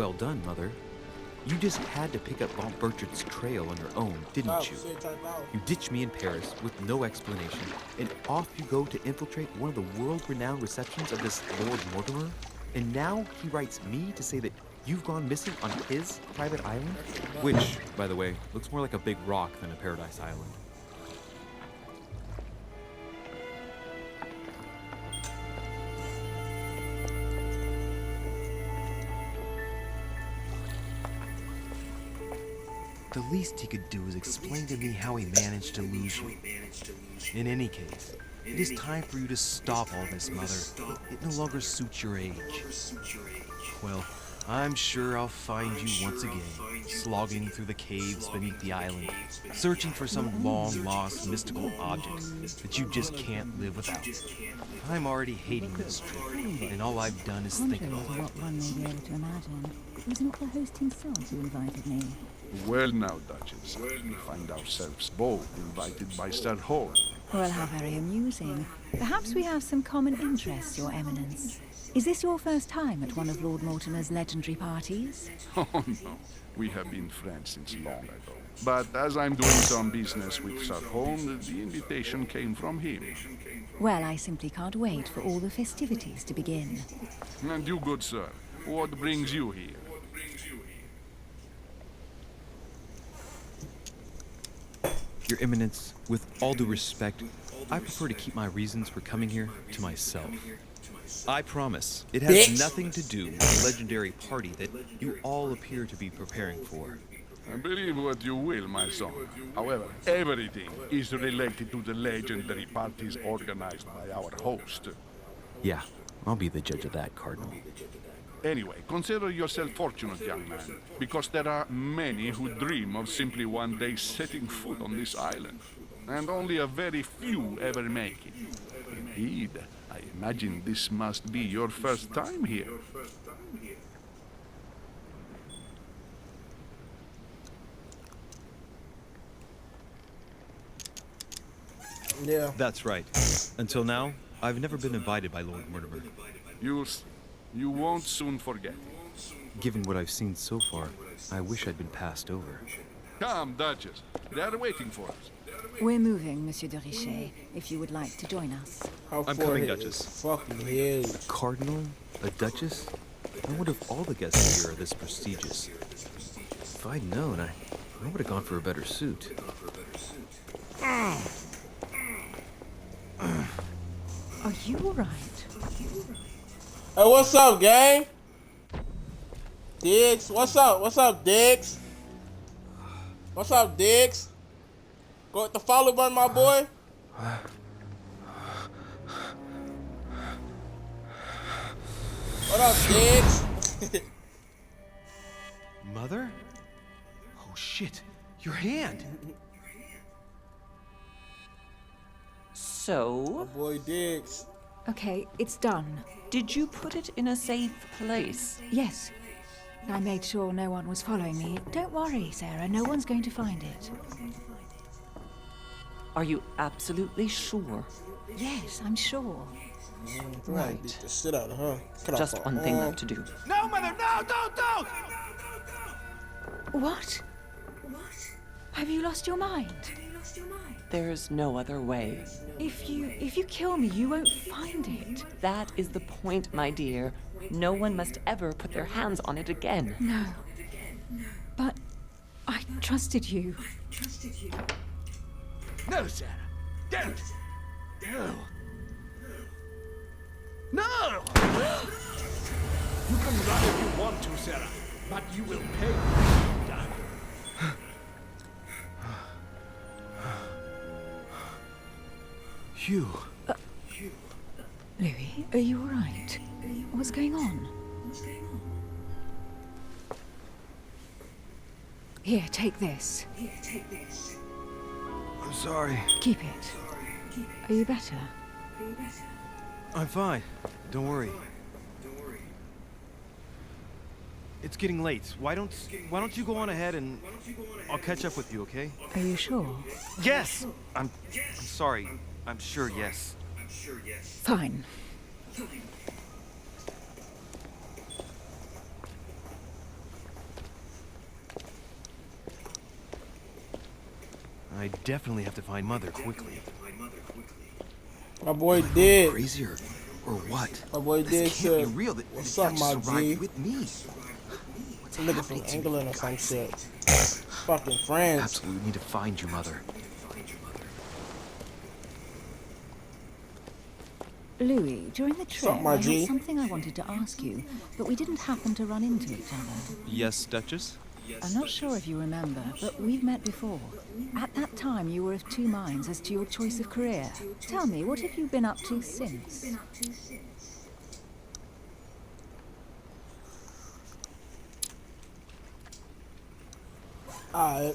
Well done, Mother. You just had to pick up Bob Burchard's trail on your own, didn't you? You ditched me in Paris with no explanation, and off you go to infiltrate one of the world-renowned receptions of this Lord Mortimer? And now he writes me to say that you've gone missing on his private island? Which, by the way, looks more like a big rock than a paradise island. The least he could do is explain to me how he managed to lose you. In any case, it is time for you to stop all this, Mother. It no longer suits your age. Well, I'm sure I'll find you once again, slogging through the caves beneath the island, searching for some long-lost mystical objects that you just can't live without. I'm already hating this trip, and all I've done is think about it. What one may be able to imagine. It was not the host himself who invited me. Well now, Duchess, we find ourselves both invited by Sir Hall. Well, how very amusing. Perhaps we have some common interests, Your Eminence. Is this your first time at one of Lord Mortimer's legendary parties? Oh no, we have been friends since long ago. But as I'm doing some business with Sir Holm, the invitation came from him. Well, I simply can't wait for all the festivities to begin. And you, good sir, what brings you here? Your Eminence, with all due respect, I prefer to keep my reasons for coming here to myself. I promise, it has nothing to do with the legendary party that you all appear to be preparing for. Believe what you will, my son. However, everything is related to the legendary parties organized by our host. Yeah, I'll be the judge of that, Cardinal. Anyway, consider yourself fortunate, young man, because there are many who dream of simply one day setting foot on this island, and only a very few ever make it. Indeed, I imagine this must be your first time here. Yeah. That's right. Until now, I've never been invited by Lord Mortimer. You won't soon forget. Given what I've seen so far, I wish I'd been passed over. Come, Duchess. They are waiting for us. We're moving, Monsieur de Richet, if you would like to join us. How I'm far coming, it Duchess. Fucking hell. A cardinal? A duchess? I wonder if all the guests here are this prestigious. If I'd known, I would have gone for a better suit. Are you alright? Hey, what's up, gang? Diggs, what's up? What's up, Diggs? What's up, Diggs? Go hit the follow button, my boy. What up, Diggs? Mother? Oh shit, your hand! So, Boy, Diggs. Okay, it's done. did you put it in a safe place? Yes. I made sure no one was following me. Don't worry, Sarah, no one's going to find it. Are you absolutely sure? Yes, I'm sure. Right. Beat the shit out of her. Cut Just off one her thing arm. left to do. No, Mother, no, don't! What? Have you lost your mind? There's no other way. If you kill me, you won't find it. That is the point, my dear. No one must ever put their hands on it again. No. But I trusted you. No, Sarah! Don't! No! No! You can run if you want to, Sarah, but you will pay. Hugh. Louis, are you all right? What's going on? Here, take this. I'm sorry. Keep it. Are you better? I'm fine. Don't worry. It's getting late. Why don't you go on ahead and I'll catch up with you, okay? Are you sure? Yes! I'm sorry. I'm sure, yes. Fine. I definitely have to find Mother quickly. My boy Am I did. going crazy or what? My boy This did can't said, be real. "What's The up, Duchess my arrived G?" with me. What's Some nigga from happening to me, England or for some God's shit. sake? Fucking France. Absolutely need to find you, Mother. Louis, during the trip, up, my I had G? something I wanted to ask you, but we didn't happen to run into each other. Yes, Duchess? I'm not sure if you remember, but we've met before. At that time, you were of two minds as to your choice of career. Tell me, what have you been up to since? A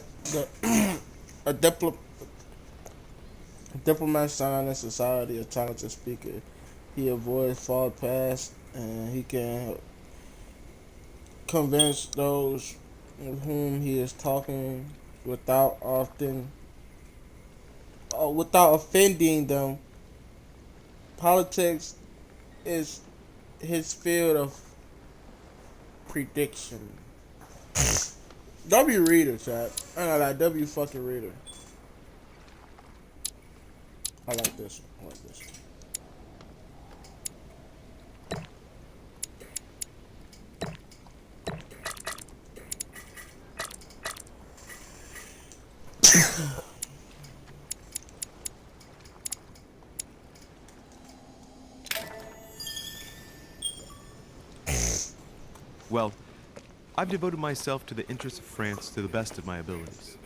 diplomat sign in society, a talented speaker. He avoids far past, and he can convince those with whom he is talking without without offending them. Politics is his field of prediction. W reader, chat. I know that W fucking reader. I like this one. I like this one. Well, I've devoted myself to the interests of France to the best of my abilities.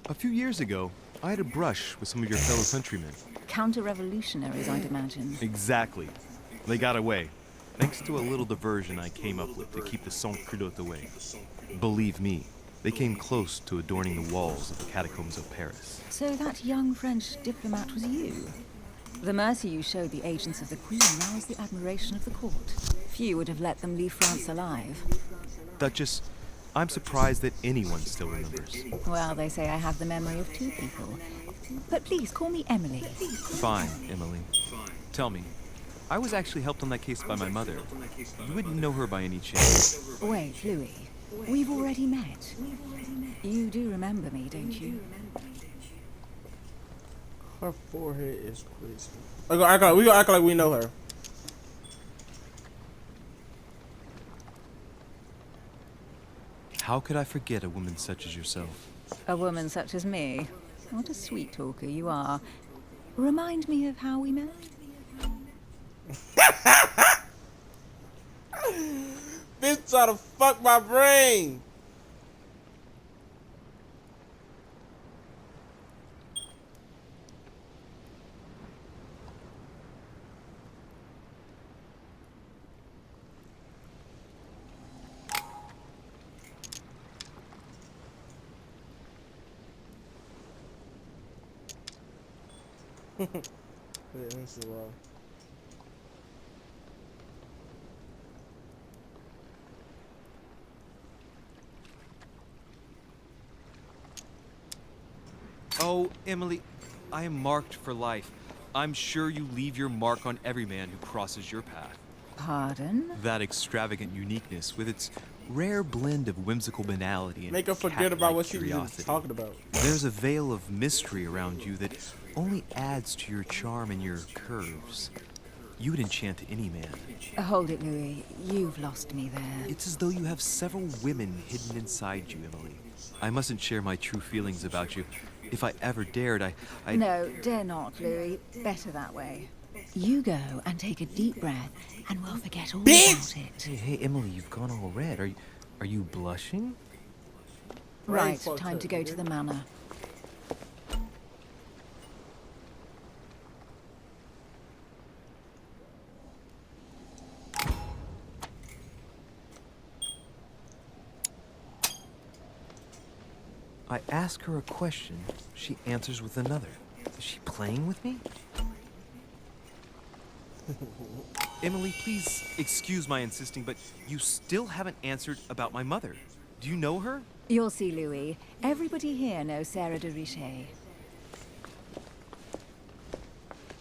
A few years ago, I had a brush with some of your fellow countrymen. Counter-revolutionaries, I'd imagine. Exactly. They got away, thanks to a little diversion I came up with to keep the sans-culottes away. Believe me, they came close to adorning the walls of the catacombs of Paris. So that young French diplomat was you? The mercy you showed the agents of the Queen now is the admiration of the court. Few would have let them leave France alive. Duchess, I'm surprised that anyone still remembers. Well, they say I have the memory of two people. But please, call me Emily. Fine, Emily. Tell me, I was actually helped on that case by my mother. You wouldn't know her by any chance. Wait, Louis. We've already met. You do remember me, don't you? Her forehead is crazy. We gonna act like we know her. How could I forget a woman such as yourself? A woman such as me? What a sweet talker you are. Remind me of how we met? Bitch trying to fuck my brain. Yeah, let me see why. Oh, Emily, I am marked for life. I'm sure you leave your mark on every man who crosses your path. Pardon? That extravagant uniqueness, with its rare blend of whimsical banality and Make her forget about cat-like what she was curiosity. talking about. There's a veil of mystery around you that only adds to your charm and your curves. You would enchant any man. Hold it, Louis. You've lost me there. It's as though you have several women hidden inside you, Emily. I mustn't share my true feelings about you. If I ever dared, I... No, dare not, Louis. Better that way. You go and take a deep breath, and we'll forget all Bitch! about it. Hey, Emily, you've gone all red. Are you blushing? Right, fucked time up, to go nigga. to the manor. I ask her a question, she answers with another. Is she playing with me? Emily, please excuse my insisting, but you still haven't answered about my mother. Do you know her? You'll see, Louis. Everybody here knows Sarah de Richet.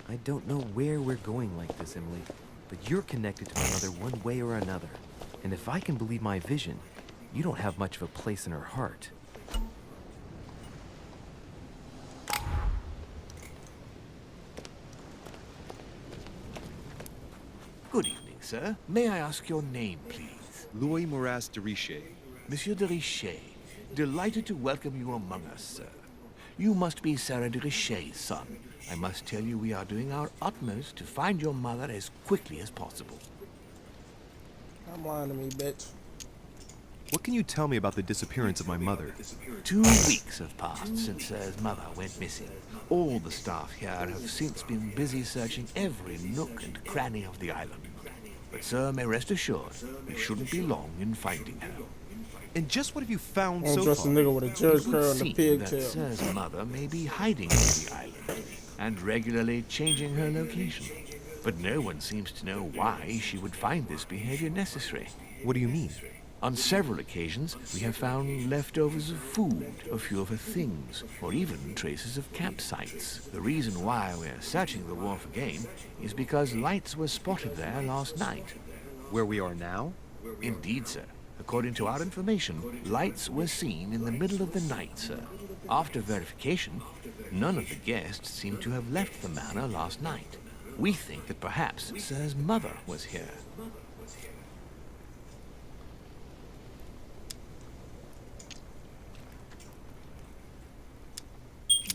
I don't know where we're going like this, Emily, but you're connected to my mother one way or another. And if I can believe my vision, you don't have much of a place in her heart. Good evening, sir. May I ask your name, please? Louis Moras de Richet. Monsieur de Richet. Delighted to welcome you among us, sir. You must be Sarah de Richet's son. I must tell you we are doing our utmost to find your mother as quickly as possible. I'm lying to me, bitch. What can you tell me about the disappearance of my mother? 2 weeks have passed since Sir's mother went missing. All the staff here have since been busy searching every nook and cranny of the island. But Sir may rest assured, we shouldn't be long in finding her. And just what have you found I'm so just a far? nigga with a jerk It would curl and a seem that pigtail. Sir's mother may be hiding on the island and regularly changing her location. But no one seems to know why she would find this behavior necessary. What do you mean? On several occasions, we have found leftovers of food, a few of her things, or even traces of campsites. The reason why we're searching the wharf again is because lights were spotted there last night. Where we are now? Indeed, sir. According to our information, lights were seen in the middle of the night, sir. After verification, none of the guests seem to have left the manor last night. We think that perhaps Sir's mother was here.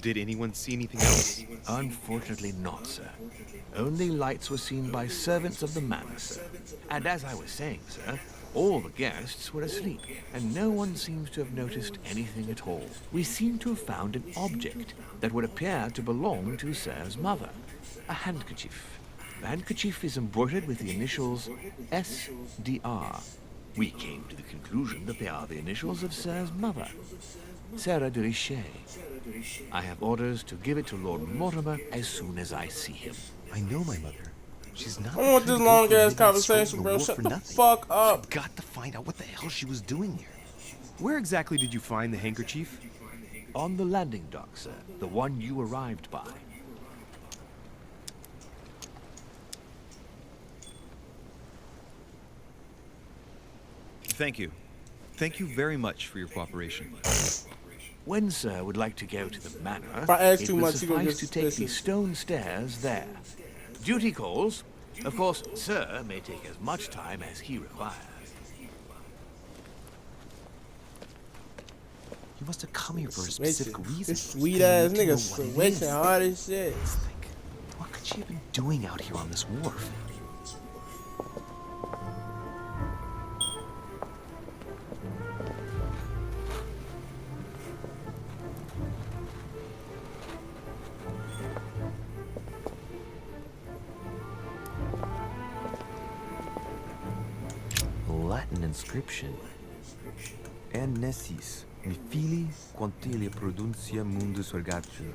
Did anyone see anything else? Unfortunately not, sir. Only lights were seen by servants of the manor, sir. And as I was saying, sir, all the guests were asleep, and no one seems to have noticed anything at all. We seem to have found an object that would appear to belong to Sir's mother. A handkerchief. The handkerchief is embroidered with the initials SDR. We came to the conclusion that they are the initials of Sir's mother, Sarah de Richet. I have orders to give it to Lord Mortimer as soon as I see him. I know my mother. She's not. I don't want the this kind to go long for a ass midnight conversation, stroll bro. on the wharf Shut for the nothing. fuck up. I've got to find out what the hell she was doing here. Where exactly did you find the handkerchief? On the landing dock, sir. The one you arrived by. Thank you. Thank you very much for your cooperation. When Sir would like to go to the manor, If I ask it too would much, you gonna suffice get to take the suspicious. stone stairs there. Duty calls. Of course, Sir may take as much time as he requires. You must have come here for a Bitch, specific reason. this sweet and you ass need to know nigga what it switching is. hard as shit. Think, what could she have been doing out here on this wharf? Latin inscription. En nessis, mi fili, quantilia produncia mundus ergatur.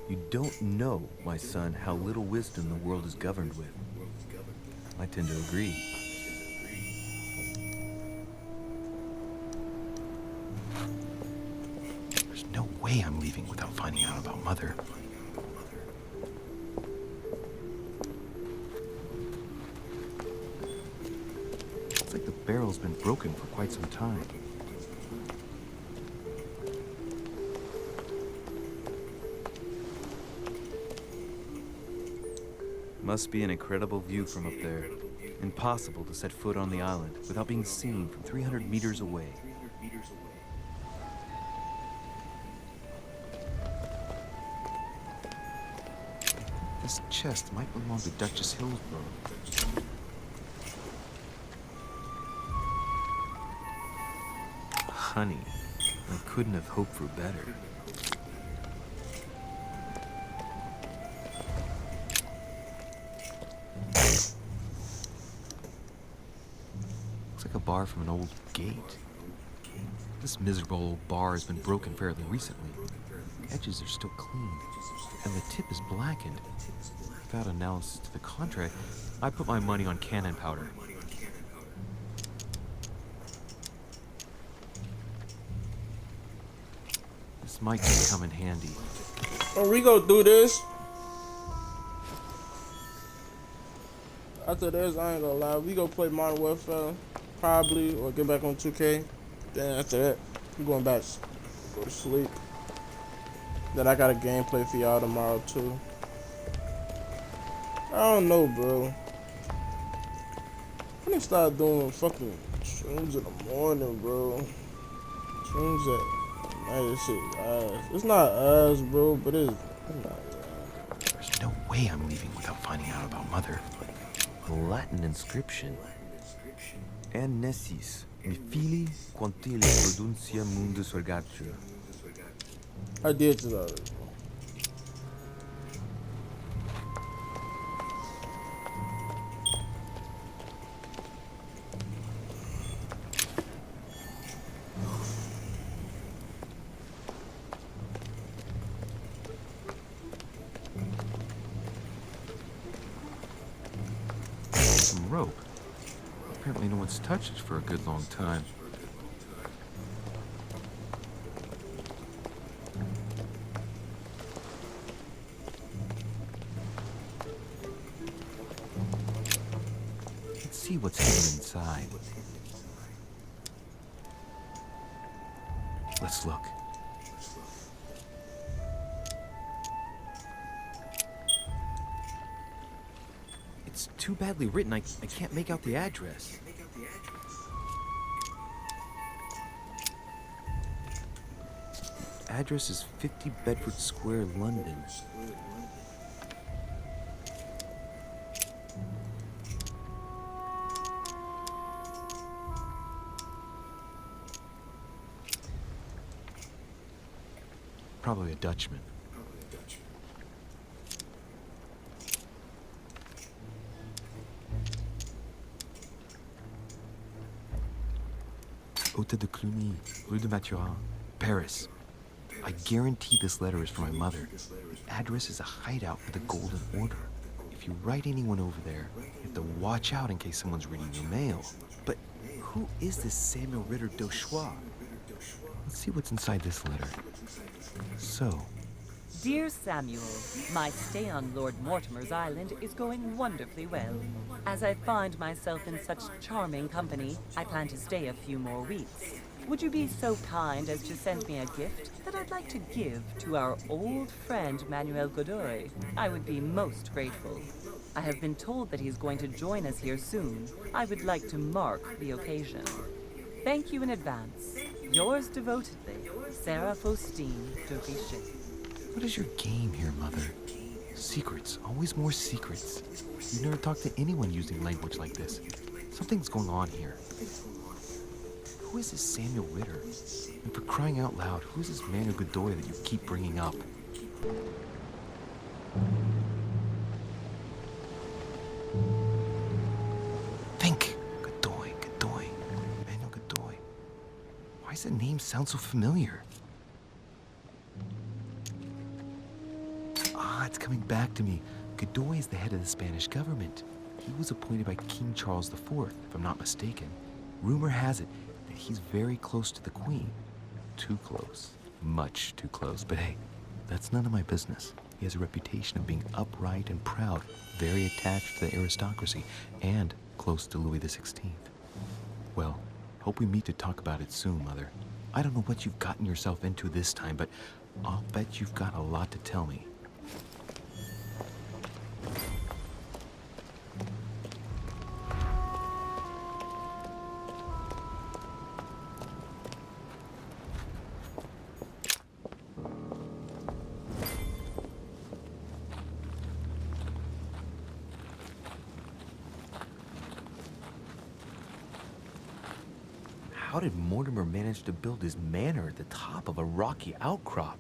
You don't know, my son, how little wisdom the world is governed with. I tend to agree. There's no way I'm leaving without finding out about Mother. Looks like the barrel's been broken for quite some time. Must be an incredible view from up there. Impossible to set foot on the island without being seen from 300 meters away. This chest might belong to Duchess Hillsborough. Honey, I couldn't have hoped for better. Looks like a bar from an old gate. This miserable old bar has been broken fairly recently. The edges are still clean, and the tip is blackened. Without analysis to the contrary, I put my money on cannon powder. This might just come in handy. When we go do this, after this, I ain't gonna lie, we go play Modern Warfare, probably, or get back on 2K. Then after that, we going back, go to sleep. Then I got a gameplay for y'all tomorrow too. I don't know, bro. I need to start doing fucking streams in the morning, bro. Streams at night, this shit ass. It's not ass, bro, but it's not ass. There's no way I'm leaving without finding out about Mother. A Latin inscription. En nessis, mi fili, quantile produncia mundus ergatur. I did this already. Some rope. Apparently no one's touched it for a good long time. Let's see what's hidden inside. Let's look. It's too badly written, I can't make out the address. Address is 50 Bedford Square, London. Probably a Dutchman. Hôtel de Cluny, Rue de Mathurin, Paris. I guarantee this letter is for my mother. The address is a hideout for the Golden Order. If you write anyone over there, you have to watch out in case someone's reading your mail. But who is this Samuel Ritter d'Auchois? Let's see what's inside this letter. So, Dear Samuel, my stay on Lord Mortimer's island is going wonderfully well. As I find myself in such charming company, I plan to stay a few more weeks. Would you be so kind as to send me a gift that I'd like to give to our old friend Manuel Godoy? I would be most grateful. I have been told that he's going to join us here soon. I would like to mark the occasion. Thank you in advance. Yours devotedly, Sarah Faustine de Richet. what is your game here, Mother? Secrets, always more secrets. You never talk to anyone using language like this. Something's going on here. Who is this Samuel Ritter? And for crying out loud, who is this Manuel Godoy that you keep bringing up? Think! Godoy, Godoy, Manuel Godoy. Why does that name sound so familiar? Ah, it's coming back to me. Godoy is the head of the Spanish government. He was appointed by King Charles IV, if I'm not mistaken. Rumor has it that he's very close to the Queen. Too close. Much too close. But hey, that's none of my business. He has a reputation of being upright and proud, very attached to the aristocracy, and close to Louis XVI. Well, hope we meet to talk about it soon, Mother. I don't know what you've gotten yourself into this time, but I'll bet you've got a lot to tell me. How did Mortimer manage to build his manor at the top of a rocky outcrop?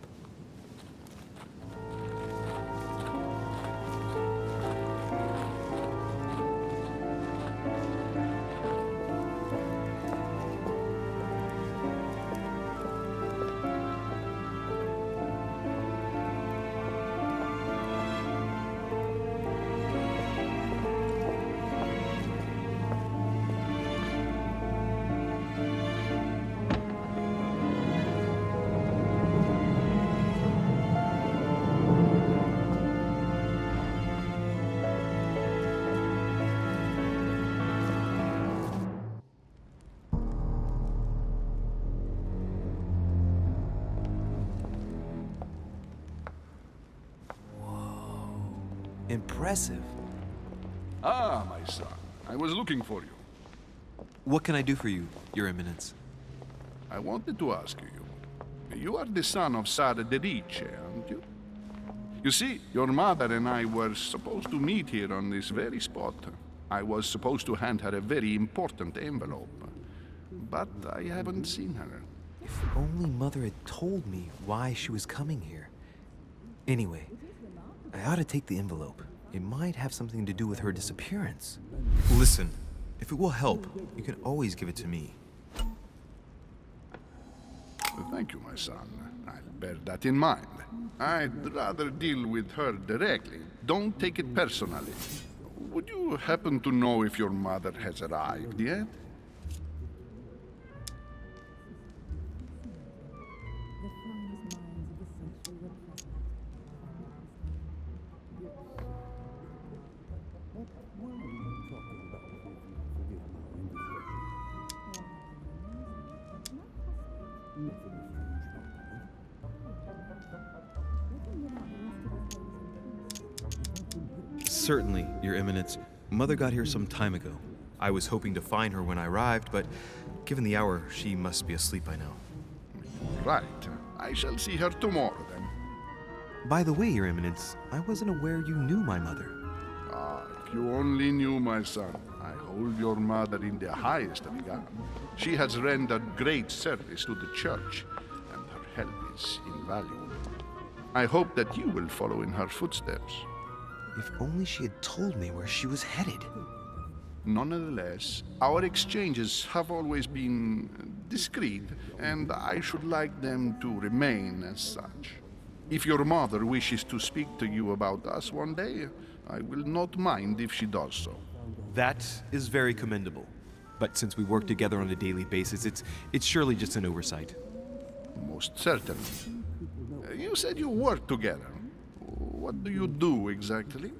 Impressive. Ah, my son. I was looking for you. What can I do for you, Your Eminence? I wanted to ask you. You are the son of Sara de Rice, aren't you? You see, your mother and I were supposed to meet here on this very spot. I was supposed to hand her a very important envelope. But I haven't seen her. If only Mother had told me why she was coming here. Anyway, I ought to take the envelope. It might have something to do with her disappearance. Listen, if it will help, you can always give it to me. Thank you, my son. I'll bear that in mind. I'd rather deal with her directly. Don't take it personally. Would you happen to know if your mother has arrived yet? Certainly, Your Eminence. Mother got here some time ago. I was hoping to find her when I arrived, but given the hour, she must be asleep by now. Right. I shall see her tomorrow, then. By the way, Your Eminence, I wasn't aware you knew my mother. Ah, if you only knew, my son. I hold your mother in the highest regard. She has rendered great service to the church, and her help is invaluable. I hope that you will follow in her footsteps. If only she had told me where she was headed. Nonetheless, our exchanges have always been discreet, and I should like them to remain as such. If your mother wishes to speak to you about us one day, I will not mind if she does so. That is very commendable. But since we work together on a daily basis, it's surely just an oversight. Most certainly. You said you work together. What do you do exactly?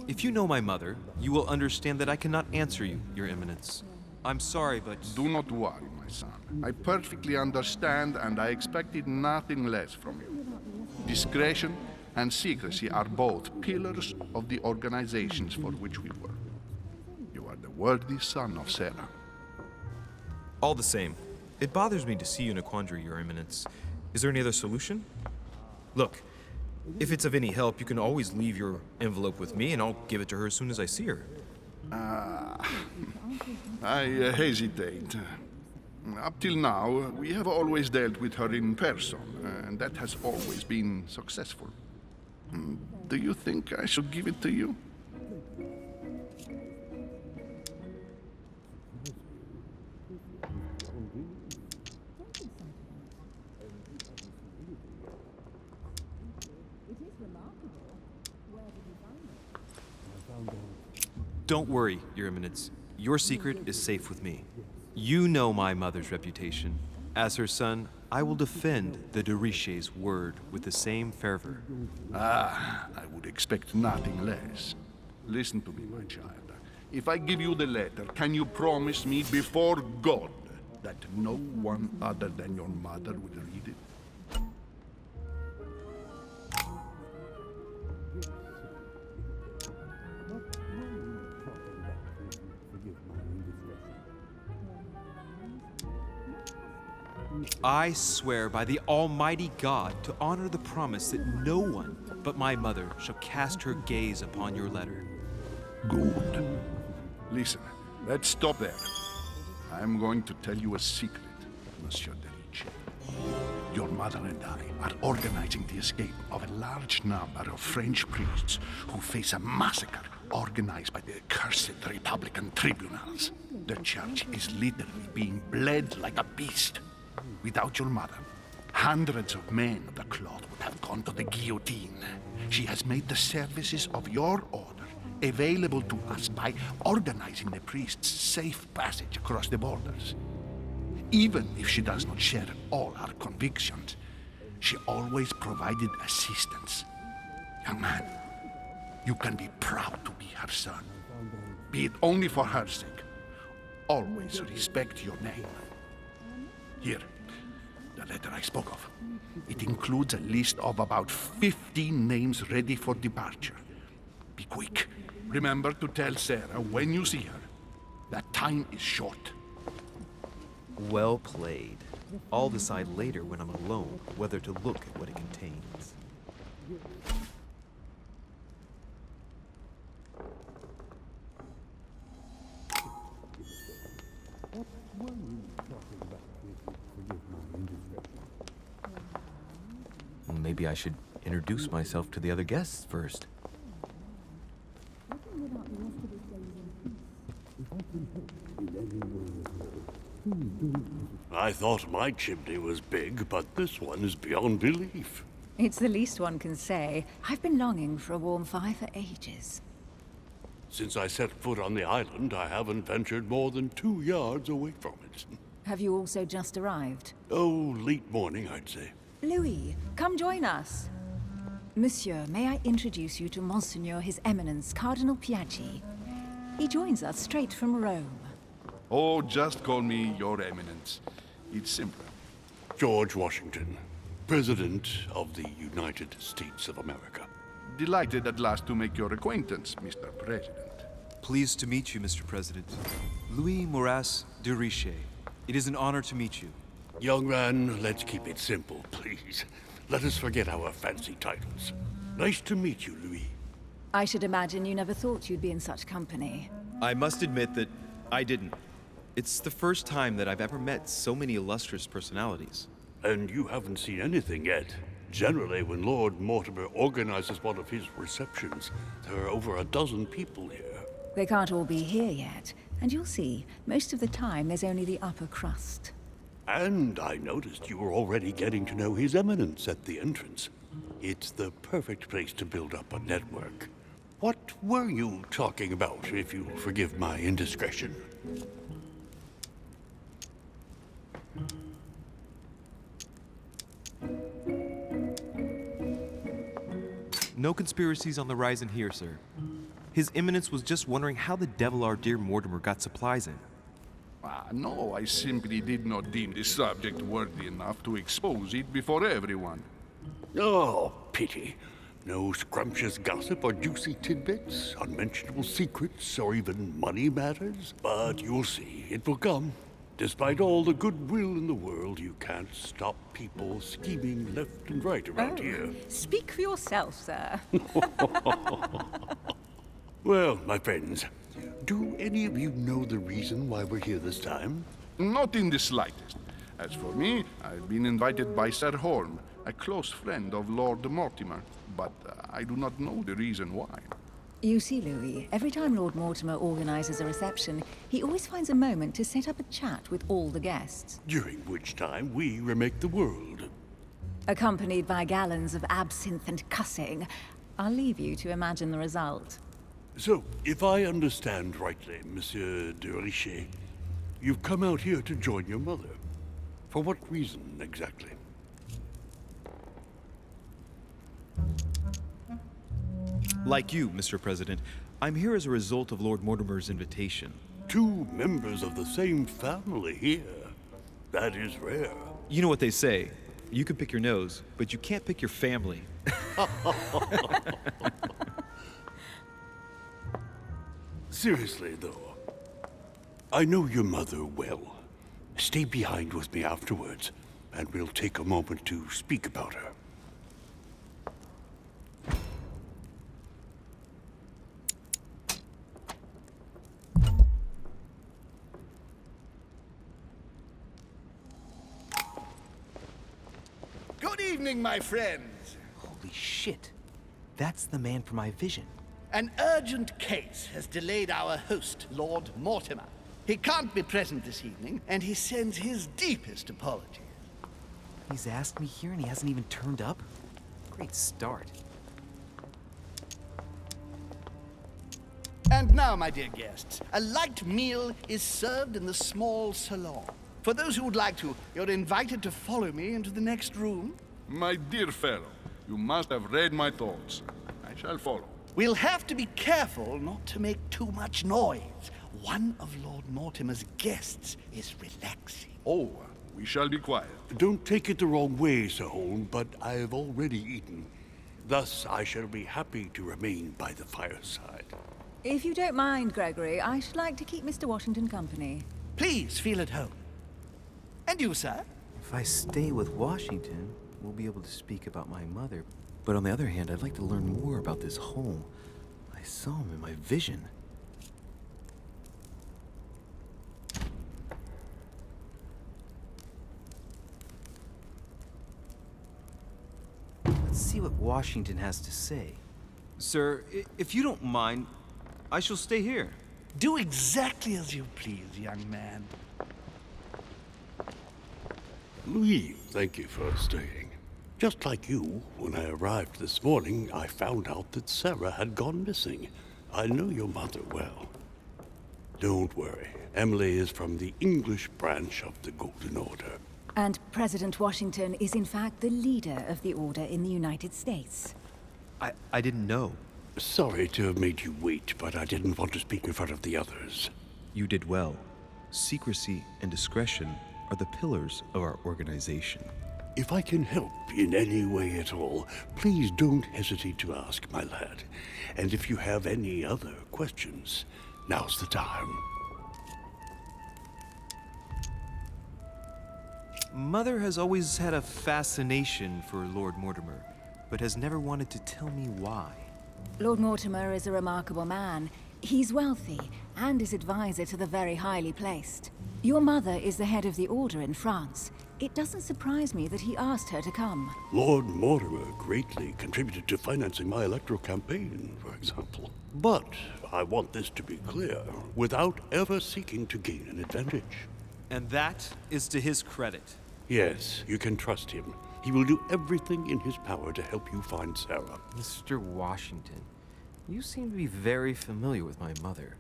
If you know my mother, you will understand that I cannot answer you, Your Eminence. I'm sorry, but... Do not worry, my son. I perfectly understand, and I expected nothing less from you. Discretion and secrecy are both pillars of the organizations for which we work. You are the worthy son of Sarah. All the same, it bothers me to see you in a quandary, Your Eminence. Is there any other solution? Look, if it's of any help, you can always leave your envelope with me, and I'll give it to her as soon as I see her. I hesitate. Up till now, we have always dealt with her in person, and that has always been successful. Do you think I should give it to you? Don't worry, Your Eminence. Your secret is safe with me. You know my mother's reputation. As her son, I will defend the de Riche's word with the same fervor. Ah, I would expect nothing less. Listen to me, my child. If I give you the letter, can you promise me before God that no one other than your mother will read it? I swear by the Almighty God to honor the promise that no one but my mother shall cast her gaze upon your letter. Good. Listen, let's stop there. I'm going to tell you a secret, Monsieur de Riche. Your mother and I are organizing the escape of a large number of French priests who face a massacre organized by the accursed Republican tribunals. The church is literally being bled like a beast. Without your mother, hundreds of men of the cloth would have gone to the guillotine. She has made the services of your order available to us by organizing the priests' safe passage across the borders. Even if she does not share all our convictions, she always provided assistance. Young man, You can be proud to be her son. Be it only for her sake. Always respect your name. Here, the letter I spoke of. It includes a list of about 15 names ready for departure. Be quick. Remember to tell Sarah when you see her that time is short. Well played. I'll decide later when I'm alone whether to look at what it contains. Maybe I should introduce myself to the other guests first. I thought my chimney was big, but this one is beyond belief. It's the least one can say. I've been longing for a warm fire for ages. Since I set foot on the island, I haven't ventured more than 2 yards away from it. Have you also just arrived? Oh, late morning, I'd say. Louis, come join us. Monsieur, may I introduce you to Monseigneur His Eminence, Cardinal Piaggi? He joins us straight from Rome. Oh, just call me Your Eminence. It's simpler. George Washington, President of the United States of America. Delighted at last to make your acquaintance, Mr. President. Pleased to meet you, Mr. President. Louis Moras de Richet. It is an honor to meet you. Young man, let's keep it simple, please. Let us forget our fancy titles. Nice to meet you, Louis. I should imagine you never thought you'd be in such company. I must admit that I didn't. It's the first time that I've ever met so many illustrious personalities. And you haven't seen anything yet. Generally, when Lord Mortimer organizes one of his receptions, there are over a dozen people here. They can't all be here yet, and you'll see, most of the time there's only the upper crust. And I noticed you were already getting to know His Eminence at the entrance. It's the perfect place to build up a network. What were you talking about, if you'll forgive my indiscretion? No conspiracies on the horizon here, sir. His Eminence was just wondering how the devil our dear Mortimer got supplies in. No, I simply did not deem this subject worthy enough to expose it before everyone. Oh, pity. No scrumptious gossip or juicy tidbits, unmentionable secrets, or even money matters. But you'll see, it will come. Despite all the goodwill in the world, you can't stop people scheming left and right around here. Speak for yourself, sir. Well, my friends, do any of you know the reason why we're here this time? Not in the slightest. As for me, I've been invited by Sir Horn, a close friend of Lord Mortimer, but I do not know the reason why. You see, Louis, every time Lord Mortimer organizes a reception, he always finds a moment to set up a chat with all the guests. During which time we remake the world. Accompanied by gallons of absinthe and cussing. I'll leave you to imagine the result. So, if I understand rightly, Monsieur de Richet, you've come out here to join your mother. For what reason, exactly? Like you, Mr. President, I'm here as a result of Lord Mortimer's invitation. 2 members of the same family here. That is rare. You know what they say. You can pick your nose, but you can't pick your family. Seriously, though, I know your mother well. Stay behind with me afterwards, and we'll take a moment to speak about her. Good evening, my friends. Holy shit. That's the man for my vision. An urgent case has delayed our host, Lord Mortimer. He can't be present this evening, and he sends his deepest apologies. He's asked me here and he hasn't even turned up? Great start. And now, my dear guests, a light meal is served in the small salon. For those who would like to, you're invited to follow me into the next room. My dear fellow, you must have read my thoughts. I shall follow. We'll have to be careful not to make too much noise. One of Lord Mortimer's guests is relaxing. Oh, we shall be quiet. Don't take it the wrong way, Sir Holm, but I have already eaten. Thus, I shall be happy to remain by the fireside. If you don't mind, Gregory, I should like to keep Mr. Washington company. Please feel at home. And you, sir? If I stay with Washington, we'll be able to speak about my mother. But on the other hand, I'd like to learn more about this home. I saw him in my vision. Let's see what Washington has to say. Sir, if you don't mind, I shall stay here. Do exactly as you please, young man. Louis, thank you for staying. Just like you, when I arrived this morning, I found out that Sarah had gone missing. I know your mother well. Don't worry. Emily is from the English branch of the Golden Order. And President Washington is in fact the leader of the Order in the United States. I didn't know. Sorry to have made you wait, but I didn't want to speak in front of the others. You did well. Secrecy and discretion are the pillars of our organization. If I can help in any way at all, please don't hesitate to ask, my lad. And if you have any other questions, now's the time. Mother has always had a fascination for Lord Mortimer, but has never wanted to tell me why. Lord Mortimer is a remarkable man. He's wealthy and is advisor to the very highly placed. Your mother is the head of the Order in France. It doesn't surprise me that he asked her to come. Lord Mortimer greatly contributed to financing my electoral campaign, for example. But I want this to be clear, without ever seeking to gain an advantage. And that is to his credit. Yes, you can trust him. He will do everything in his power to help you find Sarah. Mr. Washington, you seem to be very familiar with my mother.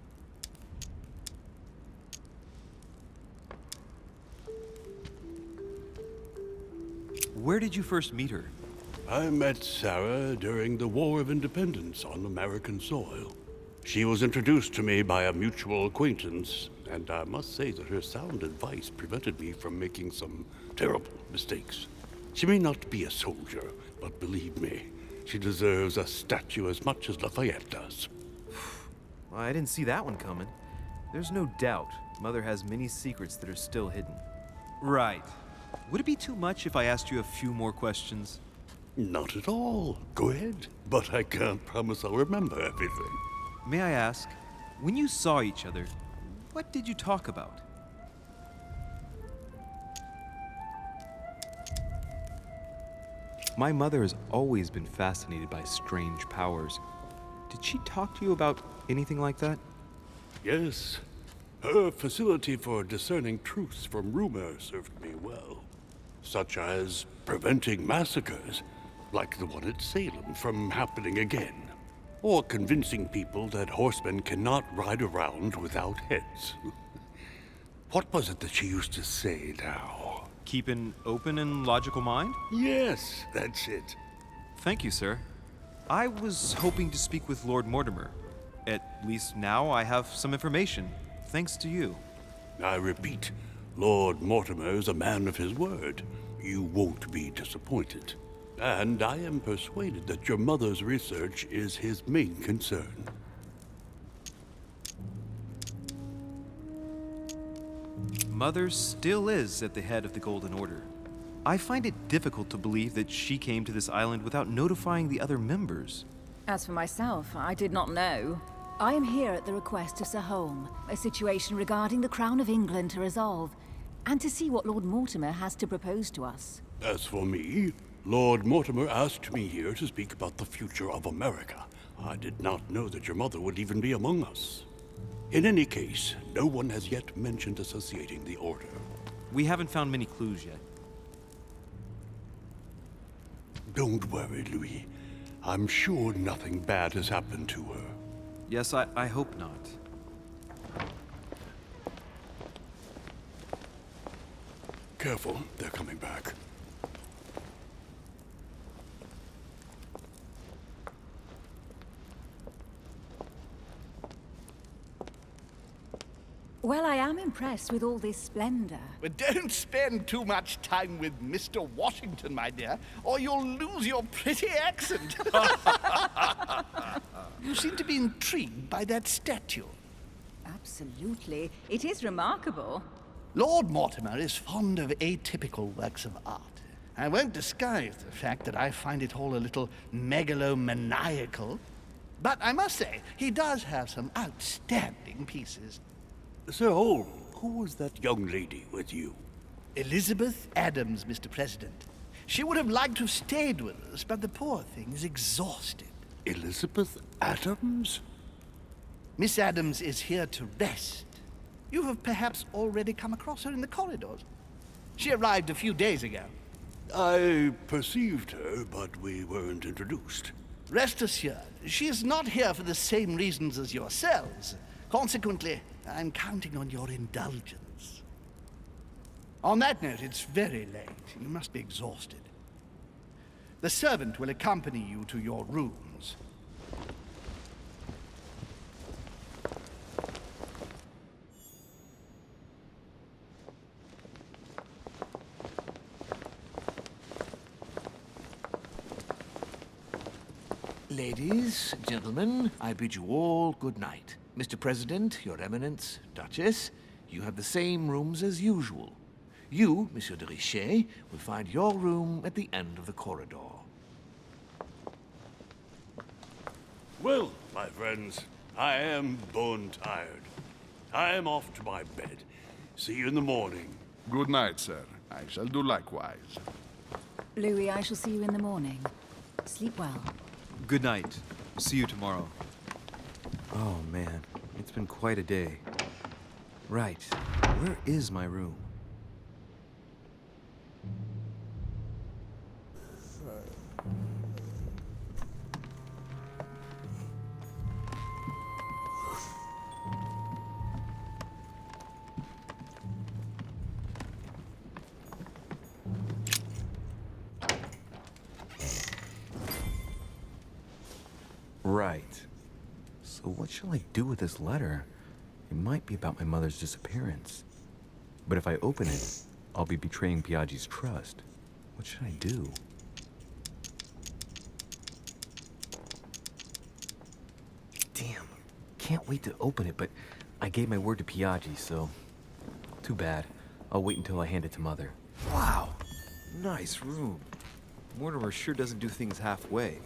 Where did you first meet her? I met Sarah during the War of Independence on American soil. She was introduced to me by a mutual acquaintance, and I must say that her sound advice prevented me from making some terrible mistakes. She may not be a soldier, but believe me, she deserves a statue as much as Lafayette does. Well, I didn't see that one coming. There's no doubt Mother has many secrets that are still hidden. Right. Would it be too much if I asked you a few more questions? Not at all. Go ahead. But I can't promise I'll remember everything. May I ask, when you saw each other, what did you talk about? My mother has always been fascinated by strange powers. Did she talk to you about anything like that? Yes. Her facility for discerning truth from rumor served me well. Such as preventing massacres, like the one at Salem, from happening again. Or convincing people that horsemen cannot ride around without heads. What was it that she used to say now? Keep an open and logical mind? Yes, that's it. Thank you, sir. I was hoping to speak with Lord Mortimer. At least now I have some information, thanks to you. I repeat, Lord Mortimer is a man of his word. You won't be disappointed. And I am persuaded that your mother's research is his main concern. Mother still is at the head of the Golden Order. I find it difficult to believe that she came to this island without notifying the other members. As for myself, I did not know. I am here at the request of Sir Holm, a situation regarding the Crown of England to resolve, and to see what Lord Mortimer has to propose to us. As for me, Lord Mortimer asked me here to speak about the future of America. I did not know that your mother would even be among us. In any case, no one has yet mentioned associating the Order. We haven't found many clues yet. Don't worry, Louis. I'm sure nothing bad has happened to her. Yes, I hope not. Careful, they're coming back. Well, I am impressed with all this splendor. But don't spend too much time with Mr. Washington, my dear, or you'll lose your pretty accent. You seem to be intrigued by that statue. Absolutely. It is remarkable. Lord Mortimer is fond of atypical works of art. I won't disguise the fact that I find it all a little megalomaniacal. But I must say, he does have some outstanding pieces. Sir Holm, who was that young lady with you? Elizabeth Adams, Mr. President. She would have liked to have stayed with us, but the poor thing is exhausted. Elizabeth Adams? Miss Adams is here to rest. You have perhaps already come across her in the corridors. She arrived a few days ago. I perceived her, but we weren't introduced. Rest assured, she is not here for the same reasons as yourselves. Consequently, I'm counting on your indulgence. On that note, it's very late. You must be exhausted. The servant will accompany you to your rooms. Ladies, gentlemen, I bid you all good night. Mr. President, Your Eminence, Duchess, you have the same rooms as usual. You, Monsieur de Richet, will find your room at the end of the corridor. Well, my friends, I am bone tired. I am off to my bed. See you in the morning. Good night, sir. I shall do likewise. Louis, I shall see you in the morning. Sleep well. Good night. See you tomorrow. Oh, man. It's been quite a day. Right. Where is my room? Right. So what shall I do with this letter? It might be about my mother's disappearance. But if I open it, I'll be betraying Piaggi's trust. What should I do? Damn. Can't wait to open it, but I gave my word to Piaggi, so... Too bad. I'll wait until I hand it to Mother. Wow. Nice room. Mortimer sure doesn't do things halfway.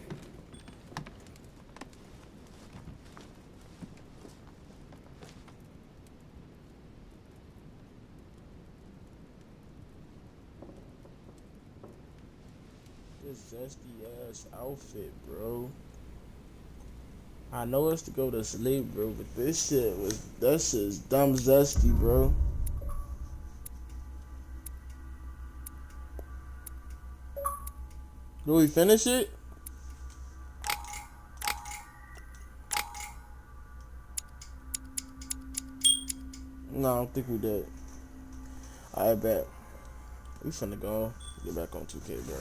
This zesty ass outfit, bro. I know it's to go to sleep, bro, but that shit's dumb zesty, bro. Do we finish it? No, I don't think we did. I bet. We finna go get back on 2K, bro.